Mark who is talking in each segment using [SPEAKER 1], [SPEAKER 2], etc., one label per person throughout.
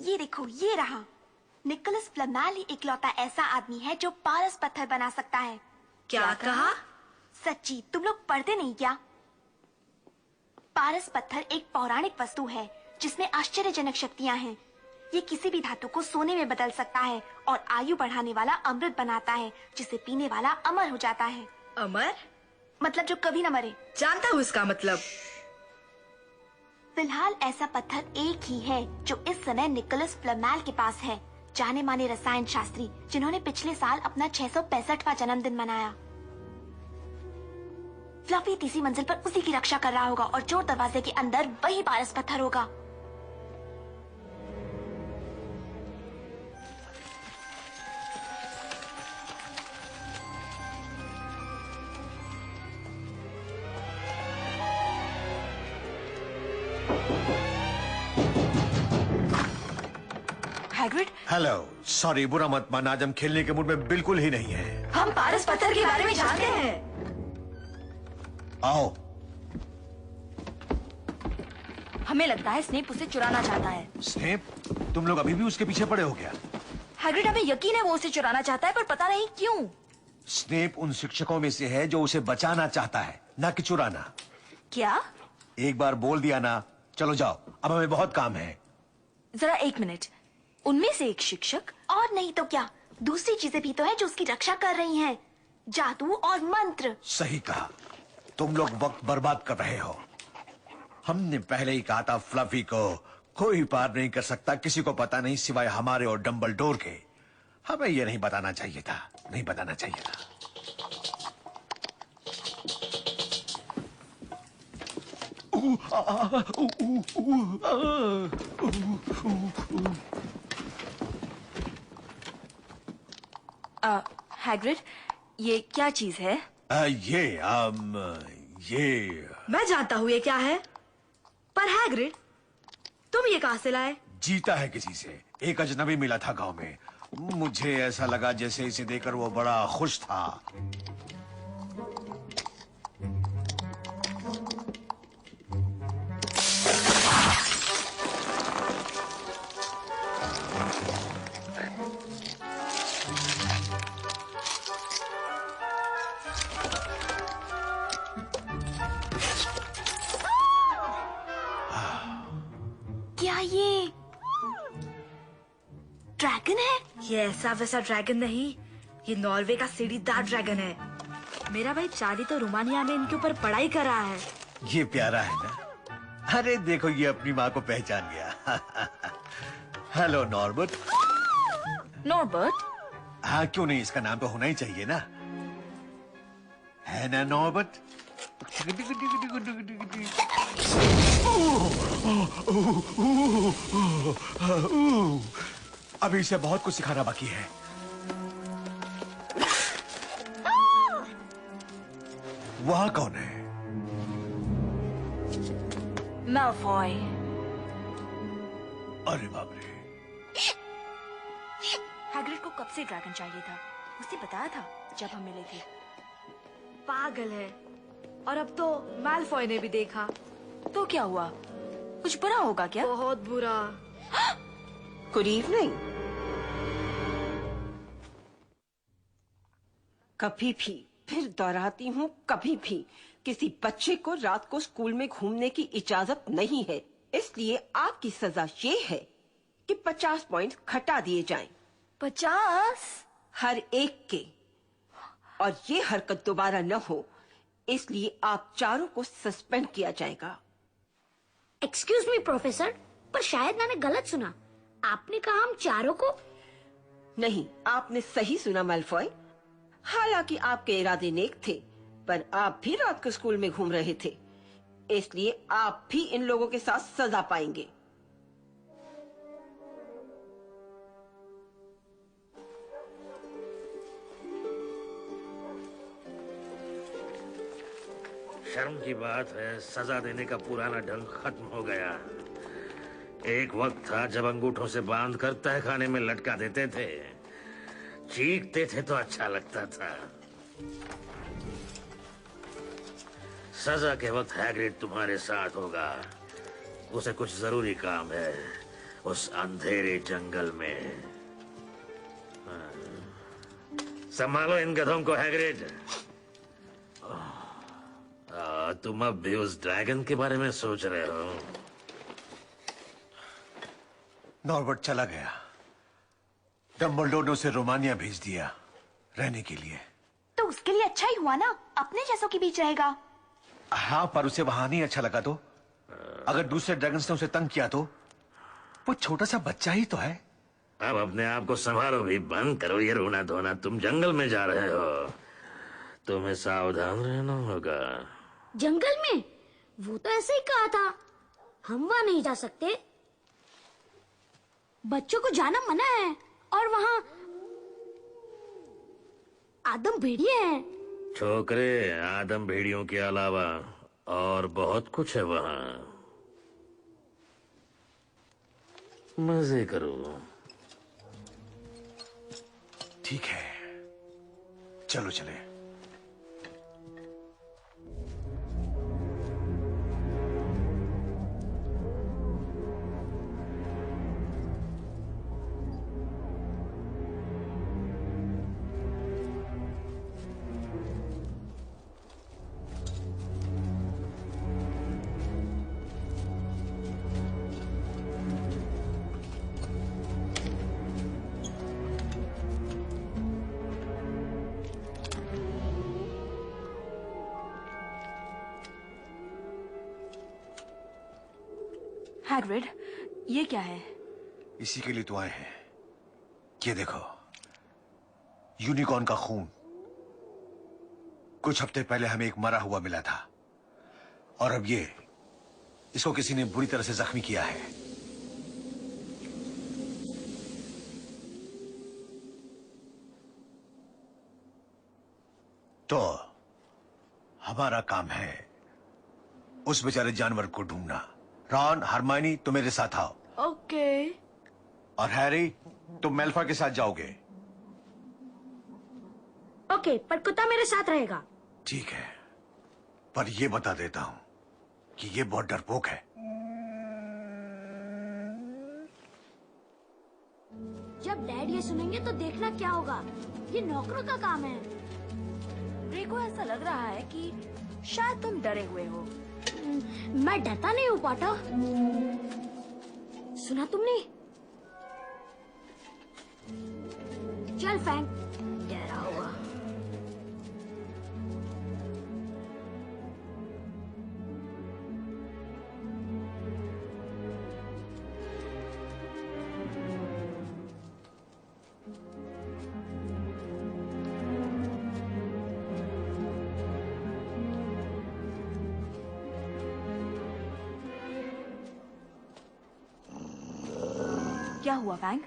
[SPEAKER 1] ये देखो, ये रहा। निकोलस फ्लैमेल ही इकलौता ऐसा आदमी है जो पारस पत्थर बना सकता है।
[SPEAKER 2] क्या कहा?
[SPEAKER 1] सच्ची, तुम लोग पढ़ते नहीं क्या? पारस पत्थर एक पौराणिक वस्तु है जिसमें आश्चर्यजनक शक्तियां हैं। ये किसी भी धातु को सोने में बदल सकता है और आयु बढ़ाने वाला अमृत बनाता है, जिसे पीने वाला अमर हो जाता है।
[SPEAKER 2] अमर
[SPEAKER 1] मतलब जो कभी न मरे।
[SPEAKER 2] जानता हूँ इसका मतलब।
[SPEAKER 1] फिलहाल ऐसा पत्थर एक ही है जो इस समय निकोलस फ्लैमेल के पास है, जाने माने रसायन शास्त्री जिन्होंने पिछले साल अपना 665वां जन्मदिन मनाया। फ्लफी तीसरी मंजिल पर उसी की रक्षा कर रहा होगा और चोर दरवाजे के अंदर वही पारस पत्थर होगा। हैग्रिड।
[SPEAKER 3] हेलो, सॉरी, बुरा मत मान, आज हम खेलने के मूड में बिल्कुल ही नहीं है।
[SPEAKER 2] हम पारस पत्थर के बारे में जानते हैं।
[SPEAKER 3] आओ।
[SPEAKER 2] हमें लगता है स्नेप उसे चुराना चाहता है।
[SPEAKER 3] स्नेप? तुम लोग अभी भी उसके पीछे पड़े हो क्या?
[SPEAKER 2] हैग्रिड, हमें यकीन है वो उसे चुराना चाहता है, पर पता नहीं क्यों।
[SPEAKER 3] स्नेप उन शिक्षकों में से है जो उसे बचाना चाहता है, ना कि चुराना।
[SPEAKER 2] क्या?
[SPEAKER 3] एक बार बोल दिया ना। चलो जाओ, अब हमें बहुत काम है।
[SPEAKER 2] जरा एक मिनट, उनमें से एक शिक्षक?
[SPEAKER 1] और नहीं तो क्या, दूसरी चीजें भी तो है जो उसकी रक्षा कर रही हैं। जादू और मंत्र।
[SPEAKER 3] सही कहा, तुम लोग वक्त बर्बाद कर रहे हो। हमने पहले ही कहा था फ्लफी को कोई पार नहीं कर सकता, किसी को पता नहीं सिवाय हमारे और डंबलडोर के। हमें ये नहीं बताना चाहिए था, नहीं बताना चाहिए था।
[SPEAKER 2] हैग्रिड, ये क्या चीज है?
[SPEAKER 3] ये
[SPEAKER 2] मैं जानता हूँ ये क्या है, पर हैग्रिड तुम ये कहाँ से लाए?
[SPEAKER 3] जीता है किसी से, एक अजनबी मिला था गांव में। मुझे ऐसा लगा जैसे इसे देखकर वो बड़ा खुश था।
[SPEAKER 1] क्या ये ड्रैगन है?
[SPEAKER 2] ये ऐसा वैसा ड्रैगन नहीं, ये नॉर्वे का सीढ़ीदार ड्रैगन है। मेरा भाई चार्ली तो रोमानिया में इनके ऊपर पढ़ाई कर रहा है।
[SPEAKER 3] ये प्यारा है ना? अरे देखो, ये अपनी माँ को पहचान गया। Hello Norbert.
[SPEAKER 2] नॉर्बर्ट?
[SPEAKER 3] हाँ, क्यों नहीं, इसका नाम तो होना ही चाहिए ना, है ना नॉर्बर्ट? अभी इसे बहुत कुछ सिखाना बाकी है। वहाँ कौन है?
[SPEAKER 2] मैलफॉय।
[SPEAKER 3] अरे बाप रे।
[SPEAKER 2] हैग्रिड को कब से ड्रैगन चाहिए था, उसे बताया था जब हम मिले थे। पागल है। और अब तो मैलफॉय ने भी देखा। तो क्या हुआ, कुछ बुरा होगा क्या? बहुत बुरा।
[SPEAKER 4] Good evening. कभी भी, फिर दोहराती हूँ, कभी भी किसी बच्चे को रात को स्कूल में घूमने की इजाजत नहीं है। इसलिए आपकी सजा ये है कि 50 पॉइंट घटा दिए जाएं।
[SPEAKER 2] 50?
[SPEAKER 4] हर एक के। और ये हरकत दोबारा न हो, इसलिए आप चारों को सस्पेंड किया जाएगा।
[SPEAKER 5] एक्सक्यूज मी प्रोफेसर, पर शायद मैंने गलत सुना। आपने कहा हम चारों को?
[SPEAKER 4] नहीं, आपने सही सुना मैलफॉय। हालांकि आपके इरादे नेक थे, पर आप भी रात को स्कूल में घूम रहे थे, इसलिए आप भी इन लोगों के साथ सजा पाएंगे।
[SPEAKER 6] शर्म की बात है, सजा देने का पुराना ढंग खत्म हो गया। एक वक्त था जब अंगूठों से बांधकर तहखाने में लटका देते थे, चीखते थे तो अच्छा लगता था। सजा के वक्त हैग्रिड तुम्हारे साथ होगा। उसे कुछ जरूरी काम है, उस अंधेरे जंगल में। संभालो इन गधों को हैग्रिड। तुम अब भी उस ड्रैगन के बारे में सोच रहे हो?
[SPEAKER 3] नॉर्बर्ट चला गया। डम्बलडोर ने उसे रोमानिया भेज दिया रहने के लिए।
[SPEAKER 1] तो उसके लिए अच्छा ही हुआ ना, अपने जैसों के बीच रहेगा।
[SPEAKER 3] हाँ, पर उसे वहां नहीं अच्छा लगा तो? अगर दूसरे ड्रैगन्स ने उसे तंग किया तो? वो छोटा सा बच्चा ही तो है।
[SPEAKER 6] अब अपने आप को संभालो भी, बंद करो ये रोना धोना। तुम जंगल में जा रहे हो, तुम्हें सावधान रहना होगा।
[SPEAKER 5] जंगल में? वो तो ऐसे ही कहा था, हम वहां नहीं जा सकते। बच्चों को जाना मना है, और वहां आदम भेड़िए हैं।
[SPEAKER 6] छोकरे, आदम भेड़ियों के अलावा और बहुत कुछ है वहां। मजे करो।
[SPEAKER 3] ठीक है, चलो चले।
[SPEAKER 2] हैग्रिड, ये क्या है?
[SPEAKER 3] इसी के लिए तो आए हैं। ये देखो, यूनिकॉर्न का खून। कुछ हफ्ते पहले हमें एक मरा हुआ मिला था, और अब ये इसको किसी ने बुरी तरह से जख्मी किया है। तो हमारा काम है उस बेचारे जानवर को ढूंढना। रॉन, हरमाइनी, तुम मेरे साथ आओ।
[SPEAKER 2] ओके।
[SPEAKER 3] और हैरी, तुम मेल्फॉय के साथ जाओगे।
[SPEAKER 5] ओके, पर कुत्ता मेरे साथ रहेगा।
[SPEAKER 3] ठीक है, पर ये बता देता हूं कि ये बहुत डरपोक है।
[SPEAKER 5] जब डैड ये सुनेंगे तो देखना क्या होगा। ये नौकरों का काम है।
[SPEAKER 2] रे को ऐसा लग रहा है कि शायद तुम डरे हुए हो।
[SPEAKER 5] मैं डरता नहीं हूँ पॉटर। सुना तुमने? चल फैंक, डरा हुआ।
[SPEAKER 2] क्या हुआ फैंक?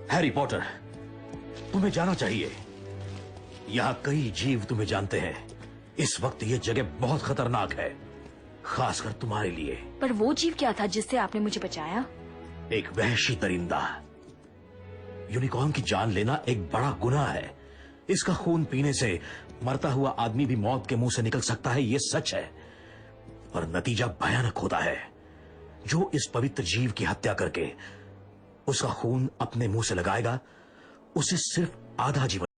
[SPEAKER 7] हैरी पॉटर, तुम्हें जाना चाहिए। यहां कई जीव तुम्हें जानते हैं। इस वक्त ये जगह बहुत खतरनाक है, खासकर तुम्हारे लिए।
[SPEAKER 2] पर वो जीव क्या था जिससे आपने मुझे बचाया?
[SPEAKER 7] एक वहशी दरिंदा। यूनिकॉर्न की जान लेना एक बड़ा गुनाह है। इसका खून पीने से मरता हुआ आदमी भी मौत के मुंह से निकल सकता है, ये सच है। और नतीजा भयानक होता है। जो इस पवित्र जीव की हत्या करके उसका खून अपने मुंह से लगाएगा, उसे सिर्फ आधा जीवन